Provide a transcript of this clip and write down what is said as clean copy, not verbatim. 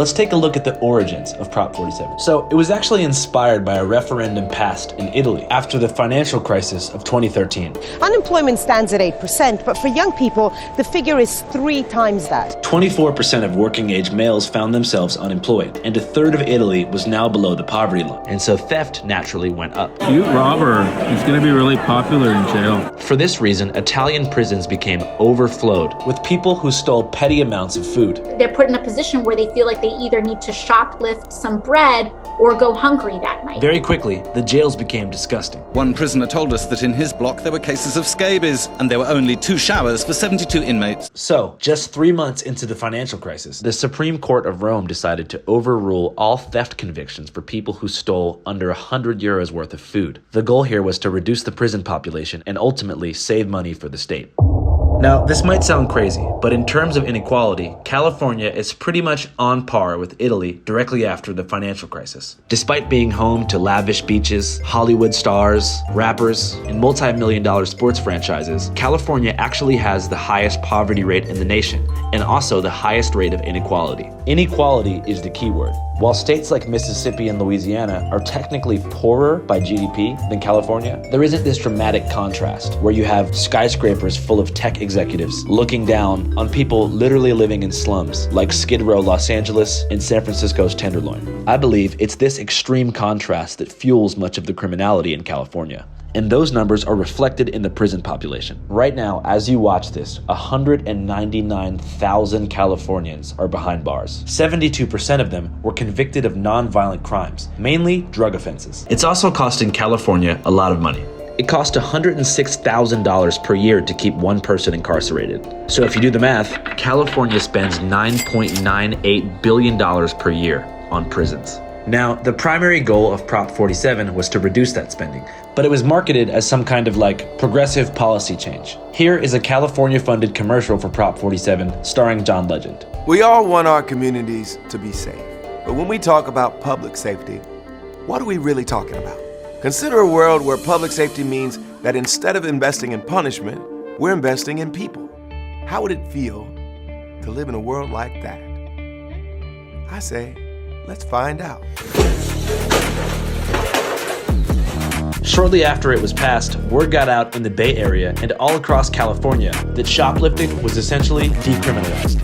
Let's take a look at the origins of Prop 47. So it was actually inspired by a referendum passed in Italy after the financial crisis of 2013. Unemployment stands at 8%, but for young people, the figure is 3 times that. 24% of working-age males found themselves unemployed, and a third of Italy was now below the poverty line. And so theft naturally went up. Cute robber. He's going to be really popular in jail. For this reason, Italian prisons became overflowed with people who stole petty amounts of food. They're put in a position where they feel like they either need to shoplift some bread or go hungry that night. Very quickly, the jails became disgusting. One prisoner told us that in his block there were cases of scabies, and there were only 2 showers for 72 inmates. So, just 3 months into the financial crisis, the Supreme Court of Rome decided to overrule all theft convictions for people who stole under 100 euros worth of food. The goal here was to reduce the prison population and ultimately save money for the state. Now, this might sound crazy, but in terms of inequality, California is pretty much on par with Italy directly after the financial crisis. Despite being home to lavish beaches, Hollywood stars, rappers, and multi-million-dollar sports franchises, California actually has the highest poverty rate in the nation, and also the highest rate of inequality. Inequality is the key word. While states like Mississippi and Louisiana are technically poorer by GDP than California, there isn't this dramatic contrast where you have skyscrapers full of tech executives looking down on people literally living in slums like Skid Row, Los Angeles, and San Francisco's Tenderloin. I believe it's this extreme contrast that fuels much of the criminality in California. And those numbers are reflected in the prison population. Right now, as you watch this, 199,000 Californians are behind bars. 72% of them were convicted of non-violent crimes, mainly drug offenses. It's also costing California a lot of money. It costs $106,000 per year to keep one person incarcerated. So if you do the math, California spends $9.98 billion per year on prisons. Now, the primary goal of Prop 47 was to reduce that spending, but it was marketed as some kind of progressive policy change. Here is a California-funded commercial for Prop 47 starring John Legend. We all want our communities to be safe, but when we talk about public safety, what are we really talking about? Consider a world where public safety means that instead of investing in punishment, we're investing in people. How would it feel to live in a world like that? I say, let's find out. Shortly after it was passed, word got out in the Bay Area and all across California that shoplifting was essentially decriminalized.